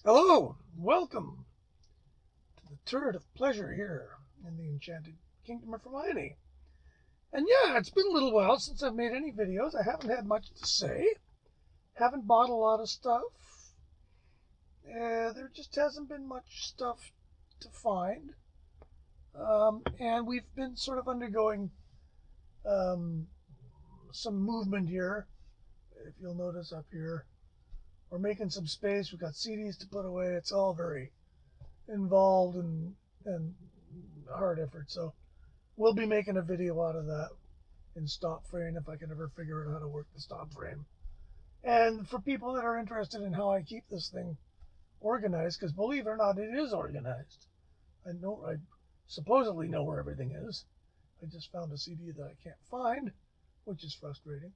Hello, welcome to the turret of pleasure here in the enchanted kingdom of Hermione. And yeah, it's been a little while since I've made any videos. I haven't had much to say. Haven't bought a lot of stuff. There just hasn't been much stuff to find. And we've been sort of undergoing um, some movement here. If you'll notice up here, we're making some space. We've got CDs to put away. It's all very involved and hard effort. So we'll be making a video out of that in stop frame if I can ever figure out how to work the stop frame. And for people that are interested in how I keep this thing organized, because believe it or not, it is organized. I supposedly know where everything is. I just found a CD that I can't find, which is frustrating.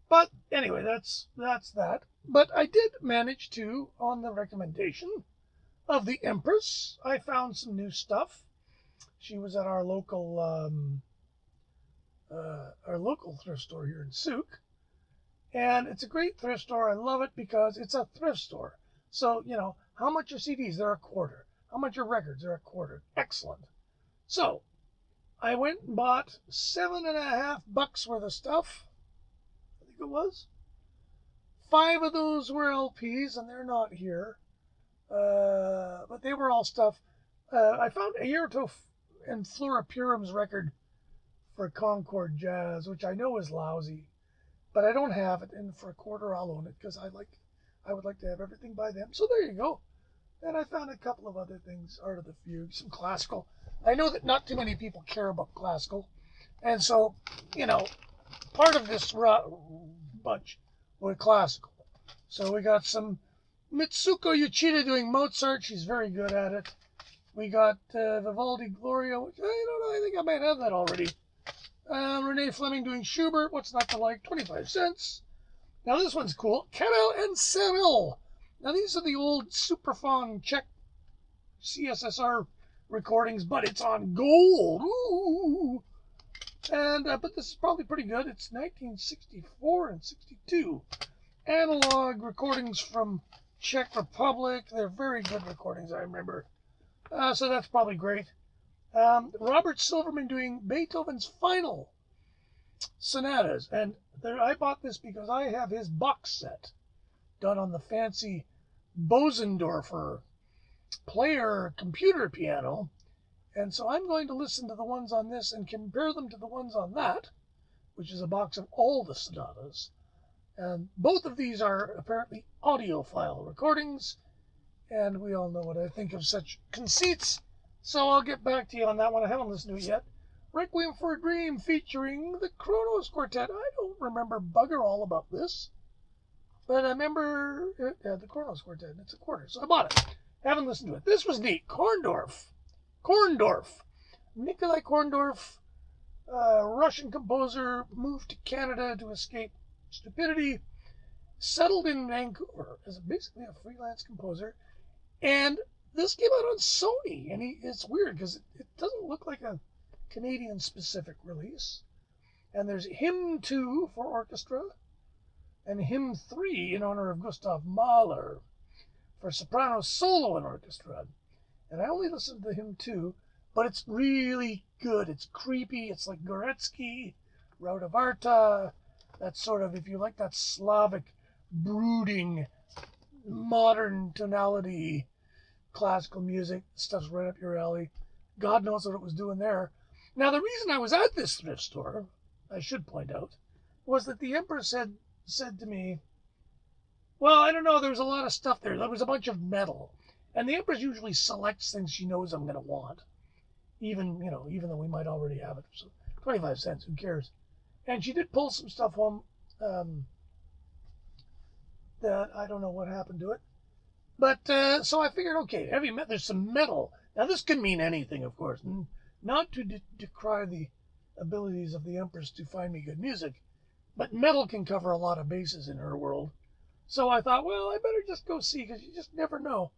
But anyway, that's that. But I did manage to, on the recommendation of the Empress, I found some new stuff. She was at our local thrift store here in Souk, and it's a great thrift store. I love it because it's a thrift store. So how much are CDs? They're a quarter. How much are records? They're a quarter. Excellent. So I went and bought $7.50 worth of stuff. I think it was. Five of those were LPs, and they're not here. But they were all stuff. I found a Airto and Flora Purim's record for Concord Jazz, which I know is lousy, but I don't have it, and for a quarter I'll own it because I would like to have everything by them. So there you go. And I found a couple of other things, Art of the Fugue, some classical. I know that not too many people care about classical, and so part of this bunch were classical. So we got some Mitsuko Uchida doing Mozart. She's very good at it. We got Vivaldi Gloria, which I don't know. I think I might have that already. Renee Fleming doing Schubert. What's not to like? 25 cents. Now this one's cool. Karel and Cyril. Now these are the old Superphone Czech CSSR recordings, but it's on gold. Ooh. And but this is probably pretty good. It's 1964 and 62. Analog recordings from Czech Republic. They're very good recordings, I remember. So that's probably great. Robert Silverman doing Beethoven's final sonatas. And I bought this because I have his box set done on the fancy Bosendorfer player computer piano. And so I'm going to listen to the ones on this and compare them to the ones on that, which is a box of all the sonatas. And both of these are apparently audiophile recordings, and we all know what I think of such conceits, so I'll get back to you on that one. I haven't listened to it yet. Requiem for a Dream featuring the Kronos Quartet. I don't remember bugger all about this, but I remember the Kronos Quartet. It's a quarter, so I bought it. Haven't listened to it. This was neat. Korndorf. Nikolai Korndorf, Russian composer, moved to Canada to escape stupidity, settled in Vancouver as basically a freelance composer, and this came out on Sony, and it's weird because it doesn't look like a Canadian-specific release. And there's Hymn 2 for orchestra, and Hymn 3 in honor of Gustav Mahler for soprano solo and orchestra. And I only listened to Hymn 2, but it's really good. It's creepy. It's like Goretzky, Raudavarta. That sort of, if you like that Slavic, brooding, modern tonality, classical music, stuff's right up your alley. God knows what it was doing there. Now, the reason I was at this thrift store, I should point out, was that the Empress had said to me, well, I don't know, there was a lot of stuff there. There was a bunch of metal. And the Empress usually selects things she knows I'm going to want, even though we might already have it. So 25 cents, who cares? And she did pull some stuff home that I don't know what happened to it. But so I figured, okay, heavy metal. There's some metal. Now this could mean anything, of course. Not to decry the abilities of the Empress to find me good music, but metal can cover a lot of bases in her world. So I thought, well, I better just go see because you just never know.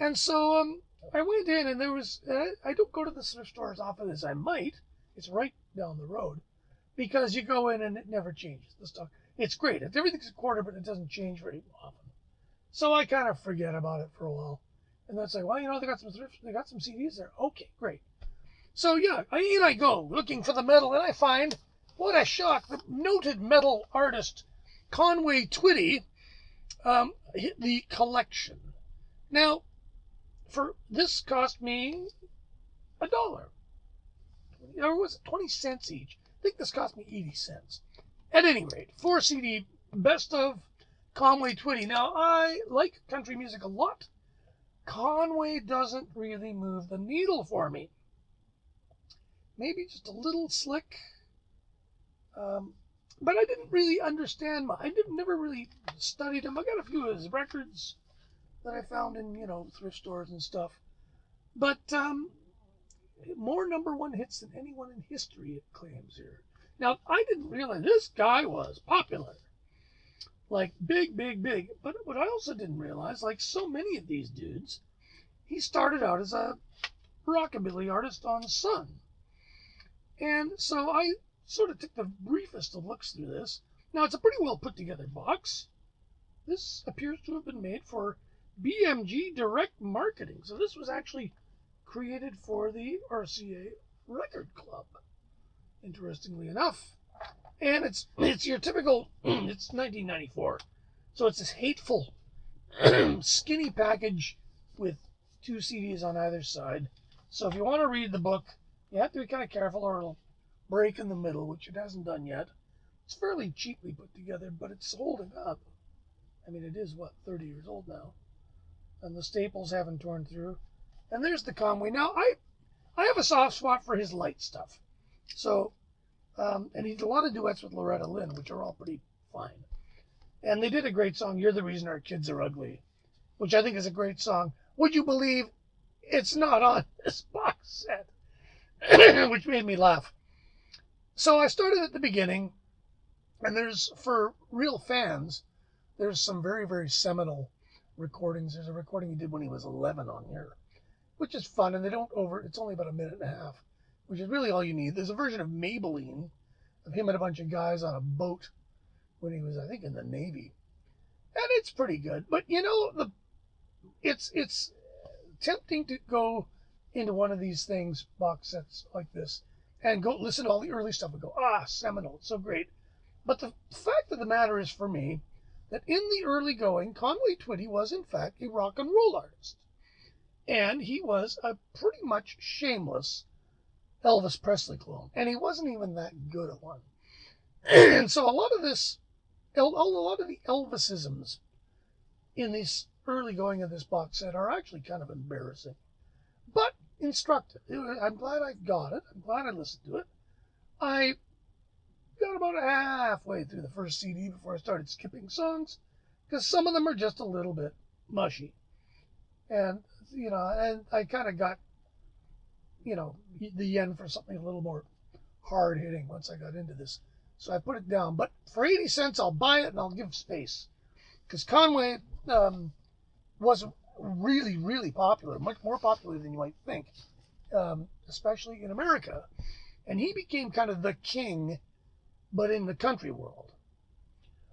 And so I went in, and there was. I don't go to the thrift store as often as I might. It's right down the road, because you go in and it never changes. The stock. It's great. Everything's a quarter, but it doesn't change very often. So I kind of forget about it for a while. And then it's like, well, they got some thrift, they got some CDs there. Okay, great. So yeah, in I go looking for the metal, and I find, what a shock, the noted metal artist Conway Twitty hit the collection. Now, for this cost me $1. Or was it 20 cents each? I think this cost me 80 cents. At any rate, 4 CD best of Conway Twitty. Now, I like country music a lot. Conway doesn't really move the needle for me. Maybe just a little slick. But I didn't really understand. Never really studied him. I got a few of his records that I found in, thrift stores and stuff. But more #1 hits than anyone in history, it claims here. Now, I didn't realize this guy was popular. Like, big, big, big. But what I also didn't realize, like so many of these dudes, he started out as a rockabilly artist on Sun. And so I sort of took the briefest of looks through this. Now, it's a pretty well put together box. This appears to have been made for BMG Direct Marketing. So this was actually created for the RCA Record Club, interestingly enough. And it's your typical, it's 1994. So it's this hateful, skinny package with 2 CDs on either side. So if you want to read the book, you have to be kind of careful or it'll break in the middle, which it hasn't done yet. It's fairly cheaply put together, but it's holding up. I mean, it is, 30 years old now. And the staples haven't torn through. And there's the Conway. Now, I have a soft spot for his light stuff. So, and he did a lot of duets with Loretta Lynn, which are all pretty fine. And they did a great song, You're the Reason Our Kids Are Ugly, which I think is a great song. Would you believe it's not on this box set? Which made me laugh. So I started at the beginning, and for real fans, there's some very, very seminal recordings. There's a recording he did when he was 11 on here, which is fun, and it's only about a minute and a half, which is really all you need. There's a version of Maybelline of him and a bunch of guys on a boat when he was, I think, in the Navy. And it's pretty good. But, it's tempting to go into one of these things, box sets like this, and go listen to all the early stuff and go, seminal, it's so great. But the fact of the matter is, for me, that in the early going, Conway Twitty was, in fact, a rock and roll artist. And he was a pretty much shameless Elvis Presley clone. And he wasn't even that good at one. And so a lot of the Elvisisms in this early going of this box set are actually kind of embarrassing. But instructive. I'm glad I got it. I'm glad I listened to it. I got about halfway through the first CD before I started skipping songs, because some of them are just a little bit mushy. And, and I kind of got, the yen for something a little more hard hitting once I got into this. So I put it down. But for 80 cents, I'll buy it and I'll give space. Because Conway was really, really popular, much more popular than you might think, especially in America. And he became kind of the king, but in the country world.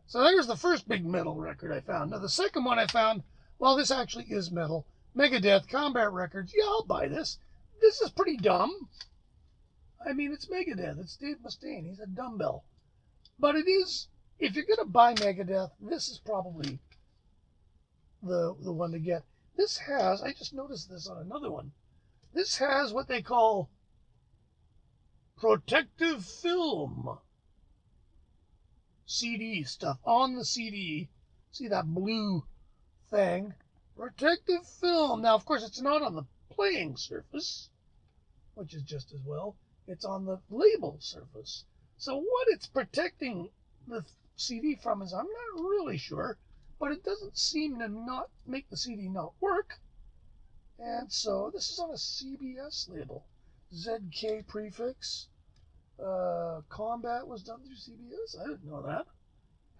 So there's the first big metal record I found. Now, the second one I found, well, this actually is metal. Megadeth, Combat Records. Yeah, I'll buy this. This is pretty dumb. I mean, it's Megadeth. It's Dave Mustaine. He's a dumbbell. But it is, if you're going to buy Megadeth, this is probably the one to get. This has, I just noticed this on another one, this has what they call protective film CD stuff on the CD. See that blue thing? Protective film. Now, of course, it's not on the playing surface, which is just as well. It's on the label surface. So what it's protecting the CD from is, I'm not really sure, but it doesn't seem to not make the CD not work. And so this is on a CBS label. ZK prefix. Combat was done through CBS. I didn't know that.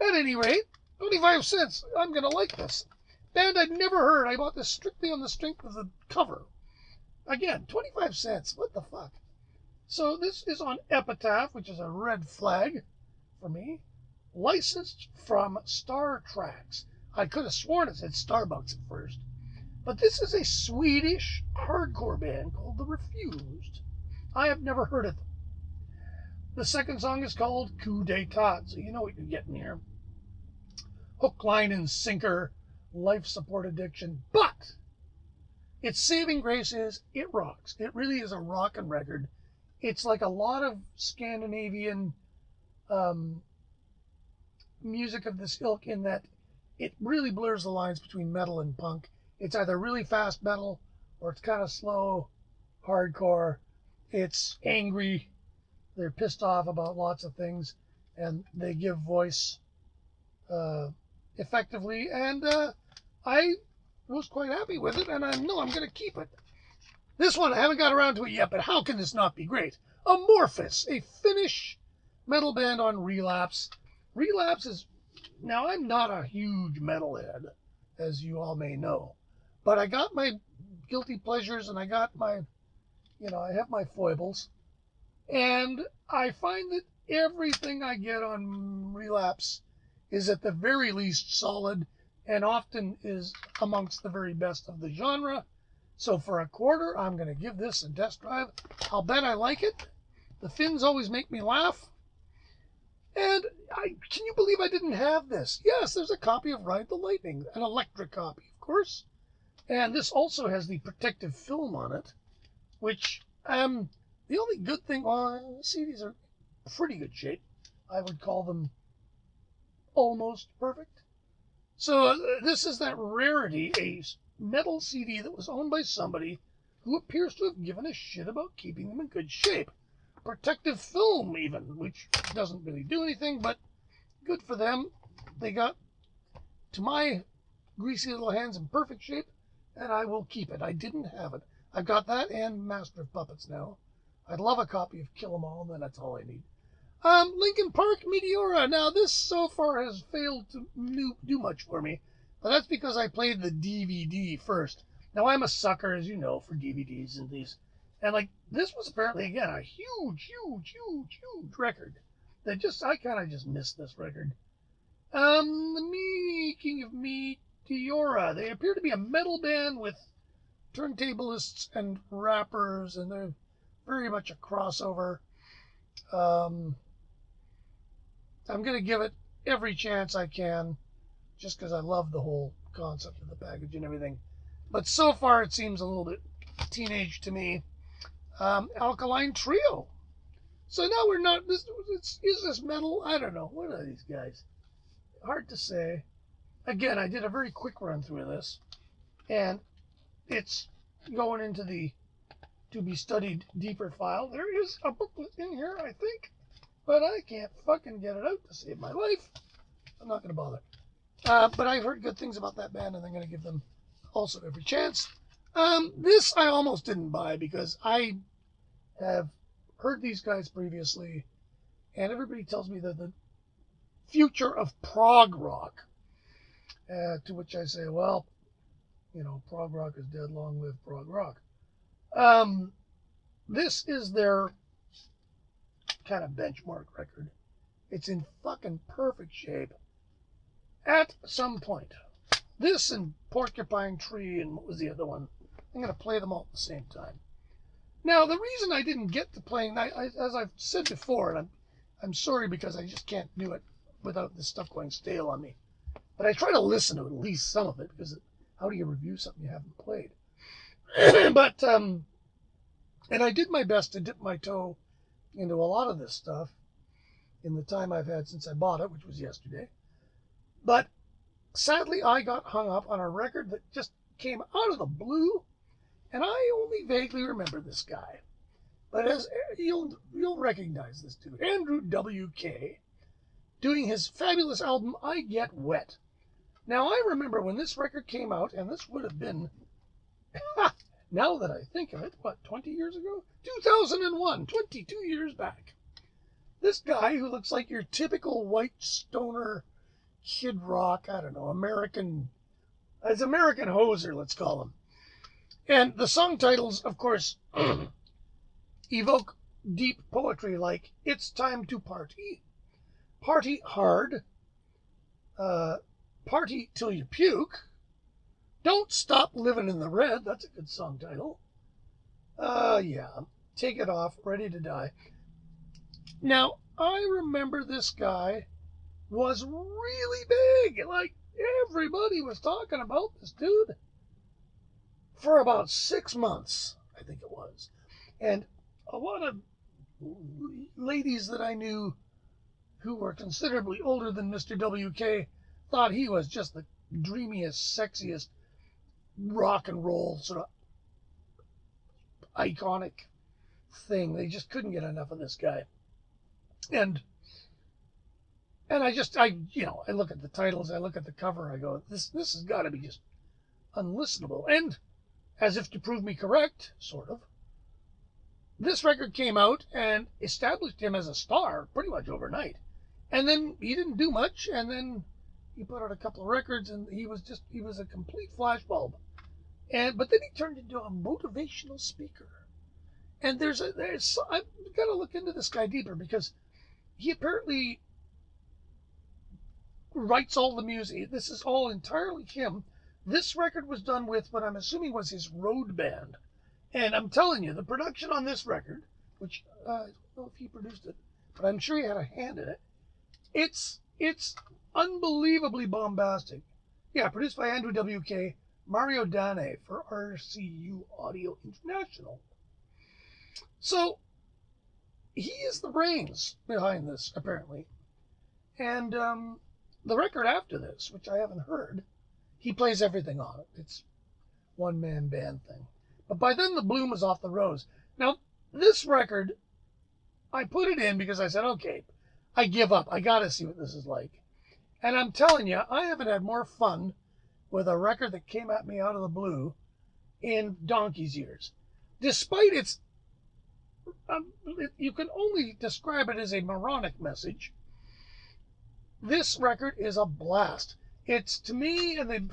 At any rate, 25 cents. I'm going to like this. Band I'd never heard. I bought this strictly on the strength of the cover. Again, 25 cents. What the fuck? So this is on Epitaph, which is a red flag for me. Licensed from Star Tracks. I could have sworn it said Starbucks at first. But this is a Swedish hardcore band called The Refused. I have never heard of them. The second song is called Coup d'etat, so you know what you're getting here. Hook, line, and sinker, life support addiction. But its saving grace is it rocks. It really is a rockin' record. It's like a lot of Scandinavian music of this ilk in that it really blurs the lines between metal and punk. It's either really fast metal or it's kind of slow hardcore. It's angry. They're pissed off about lots of things, and they give voice effectively. And I was quite happy with it, and I know I'm going to keep it. This one, I haven't got around to it yet, but how can this not be great? Amorphous, a Finnish metal band on Relapse. Relapse is, now I'm not a huge metalhead, as you all may know, but I got my guilty pleasures and I got my, I have my foibles. And I find that everything I get on Relapse is at the very least solid and often is amongst the very best of the genre. So for a quarter, I'm going to give this a test drive. I'll bet I like it. The Finns always make me laugh. And can you believe I didn't have this? Yes, there's a copy of Ride the Lightning, an electric copy, of course. And this also has the protective film on it, which the only good thing, well, CDs are pretty good shape. I would call them almost perfect. So this is that rarity, a metal CD that was owned by somebody who appears to have given a shit about keeping them in good shape. Protective film even, which doesn't really do anything, but good for them. They got, to my greasy little hands, in perfect shape, and I will keep it. I didn't have it. I've got that and Master of Puppets now. I'd love a copy of Kill 'Em All, and then that's all I need. Linkin Park Meteora. Now, this so far has failed to do much for me, but that's because I played the DVD first. Now, I'm a sucker, as you know, for DVDs and these. And, this was apparently, again, a huge record. I kind of just missed this record. Speaking of Meteora, they appear to be a metal band with turntablists and rappers, and they're very much a crossover. I'm going to give it every chance I can, just because I love the whole concept of the package and everything. But so far, it seems a little bit teenage to me. Alkaline Trio. So now we're not, is this metal? I don't know. What are these guys? Hard to say. Again, I did a very quick run through of this, and it's going into the to be studied deeper file. There is a booklet in here, I think, but I can't fucking get it out to save my life. I'm not going to bother. But I've heard good things about that band, and I'm going to give them also every chance. This I almost didn't buy because I have heard these guys previously, and everybody tells me that the future of prog rock. To which I say, well, prog rock is dead, long live prog rock. This is their kind of benchmark record. It's in fucking perfect shape at some point. This and Porcupine Tree and what was the other one? I'm going to play them all at the same time. Now, the reason I didn't get to playing, as I've said before, and I'm sorry because I just can't do it without this stuff going stale on me, but I try to listen to at least some of it, because how do you review something you haven't played? But, and I did my best to dip my toe into a lot of this stuff in the time I've had since I bought it, which was yesterday. But sadly, I got hung up on a record that just came out of the blue, and I only vaguely remember this guy. But as you'll recognize this dude, Andrew W.K., doing his fabulous album, I Get Wet. Now, I remember when this record came out, and this would have been, now that I think of it, 20 years ago? 2001, 22 years back. This guy who looks like your typical white stoner kid rock, I don't know, American hoser, let's call him. And the song titles, of course, evoke deep poetry like It's Time to Party, Party Hard, Party Till You Puke. Don't Stop Living in the Red. That's a good song title. Yeah. Take It Off, Ready to Die. Now, I remember this guy was really big. Like, everybody was talking about this dude for about 6 months, I think it was. And a lot of ladies that I knew who were considerably older than Mr. WK thought he was just the dreamiest, sexiest rock and roll sort of iconic thing. They just couldn't get enough of this guy. And I look at the titles, I look at the cover, I go, this has got to be just unlistenable. And as if to prove me correct, sort of, this record came out and established him as a star pretty much overnight. And then he didn't do much, and then he put out a couple of records, and he was a complete flashbulb. But then he turned into a motivational speaker. And I've got to look into this guy deeper, because he apparently writes all the music. This is all entirely him. This record was done with what I'm assuming was his road band. And I'm telling you, the production on this record, which I don't know if he produced it, but I'm sure he had a hand in it. It's unbelievably bombastic. Yeah, produced by Andrew WK, Mario Dane for RCU Audio International. So he is the brains behind this, apparently. And the record after this, which I haven't heard, he plays everything on it. It's one-man band thing. But by then the bloom is off the rose. Now, this record, I put it in because I said, okay, I give up. I got to see what this is like. And I'm telling you, I haven't had more fun with a record that came at me out of the blue in donkey's years. Despite its, you can only describe it as a moronic message, this record is a blast. It's, to me, and the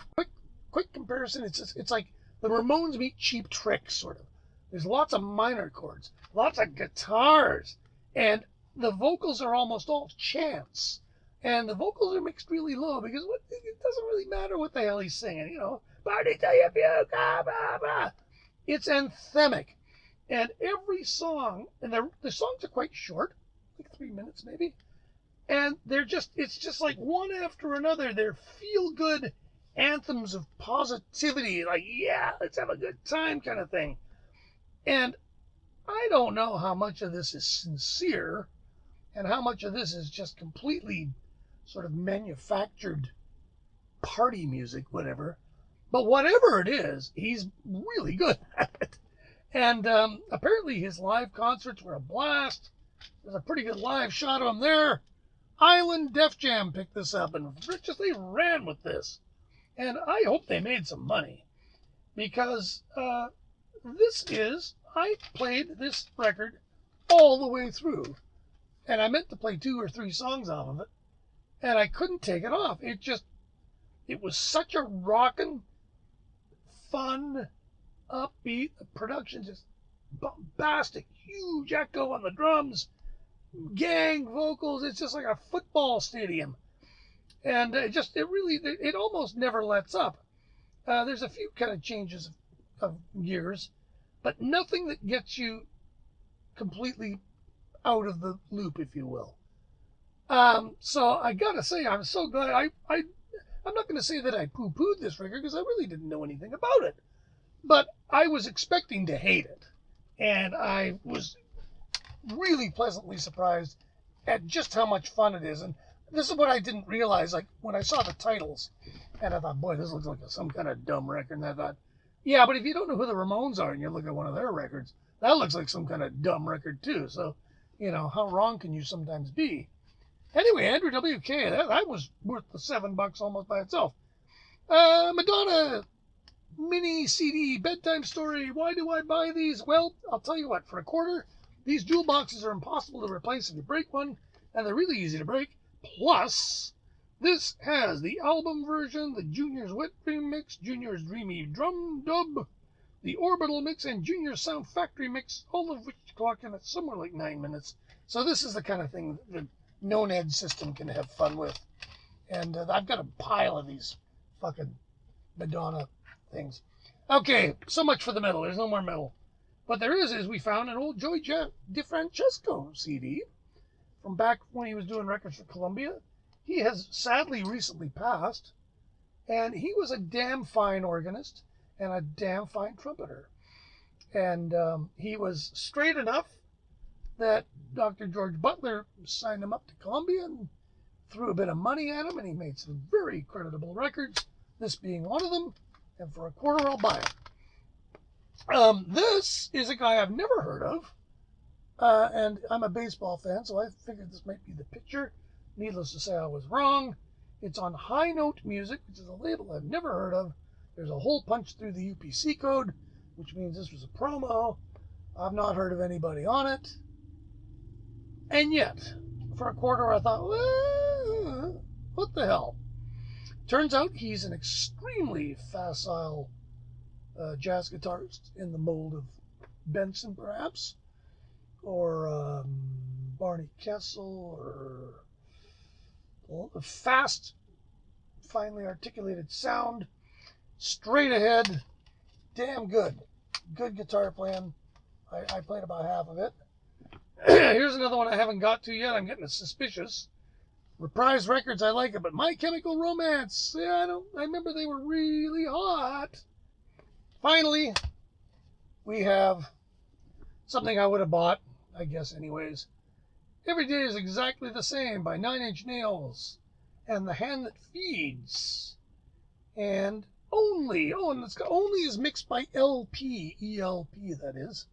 quick comparison, it's like the Ramones meet Cheap Trick, sort of. There's lots of minor chords, lots of guitars, and the vocals are almost all chants. And the vocals are mixed really low because it doesn't really matter what the hell he's singing, you know. Party till you puke, blah, blah, blah. It's anthemic. And every song, and the songs are quite short, like 3 minutes maybe. And it's just like one after another. They're feel-good anthems of positivity, like, yeah, let's have a good time kind of thing. And I don't know how much of this is sincere and how much of this is just completely sort of manufactured party music, whatever. But whatever it is, he's really good at it. And apparently his live concerts were a blast. There's a pretty good live shot of him there. Island Def Jam picked this up and they ran with this. And I hope they made some money, because I played this record all the way through. And I meant to play 2 or 3 songs off of it, and I couldn't take it off. It was such a rockin', fun, upbeat, the production just bombastic, huge echo on the drums, gang vocals. It's just like a football stadium. And it almost never lets up. There's a few kind of changes of gears, but nothing that gets you completely out of the loop, if you will. So I gotta say, I'm so glad. I'm not going to say that I poo-pooed this record, because I really didn't know anything about it. But I was expecting to hate it. And I was really pleasantly surprised at just how much fun it is. And this is what I didn't realize, like, when I saw the titles, and I thought, boy, this looks like some kind of dumb record. And I thought, yeah, but if you don't know who the Ramones are and you look at one of their records, that looks like some kind of dumb record too. So, you know, how wrong can you sometimes be? Anyway, Andrew WK, that was worth the $7 almost by itself. Madonna mini CD, bedtime story. Why do I buy these? Well, I'll tell you what, for $0.25, these jewel boxes are impossible to replace if you break one, and they're really easy to break. Plus, this has the album version, the Junior's Wet Dream Mix, Junior's Dreamy Drum Dub, the Orbital Mix, and Junior's Sound Factory Mix, all of which clock in at somewhere like 9 minutes. So this is the kind of thing that no Ned system can have fun with. And I've got a pile of these fucking Madonna things. Okay, so much for the metal. There's no more metal. What there is we found an old Joey DeFrancesco CD from back when he was doing records for Columbia. He has sadly recently passed, and he was a damn fine organist and a damn fine trumpeter. And he was straight enough that Dr. George Butler signed him up to Columbia and threw a bit of money at him, and he made some very creditable records, this being one of them, and for a quarter I'll buy it. This is a guy I've never heard of, and I'm a baseball fan, so I figured this might be the picture. Needless to say, I was wrong. It's on High Note Music, which is a label I've never heard of. There's a hole punched through the UPC code, which means this was a promo. I've not heard of anybody on it. And yet, for a quarter, I thought, well, what the hell? Turns out he's an extremely facile jazz guitarist in the mold of Benson, perhaps, or Barney Kessel, or a fast, finely articulated sound, straight ahead, damn good. Good guitar playing. I played about half of it. Here's another one I haven't got to yet. I'm getting suspicious. Reprise records, I like it, but My Chemical Romance, yeah, I remember they were really hot. Finally, we have something I would have bought, I guess anyways. Every Day is Exactly the Same by 9 Inch Nails and The Hand That Feeds. And Only, and it's got, Only is mixed by LP, ELP that is.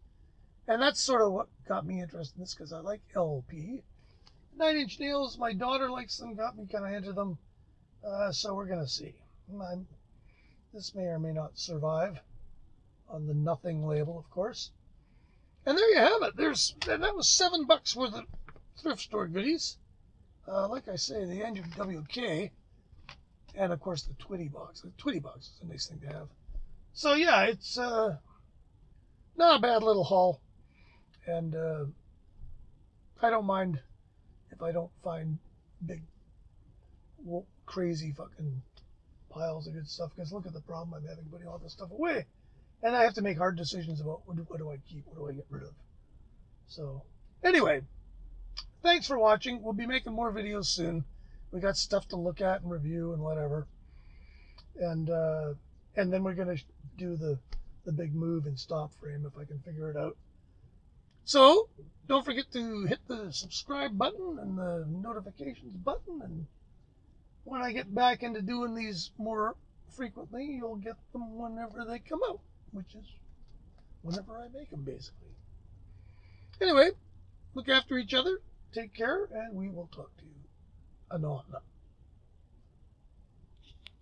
And that's sort of what got me interested in this, because I like LP. 9 Inch Nails, my daughter likes them, got me kind of into them. So we're going to see. This may or may not survive on the Nothing label, of course. And there you have it. That was $7 worth of thrift store goodies. Like I say, the NWK, and of course the Twitty box. The Twitty box is a nice thing to have. So yeah, it's not a bad little haul. And I don't mind if I don't find big, crazy fucking piles of good stuff, because look at the problem I'm having putting all this stuff away. And I have to make hard decisions about what do I keep, what do I get rid of. So anyway, thanks for watching. We'll be making more videos soon. We got stuff to look at and review and whatever. And then we're going to do the big move in stop frame if I can figure it out. So don't forget to hit the subscribe button and the notifications button, and when I get back into doing these more frequently, you'll get them whenever they come out, which is whenever I make them, basically. Anyway, look after each other, take care, and we will talk to you anon.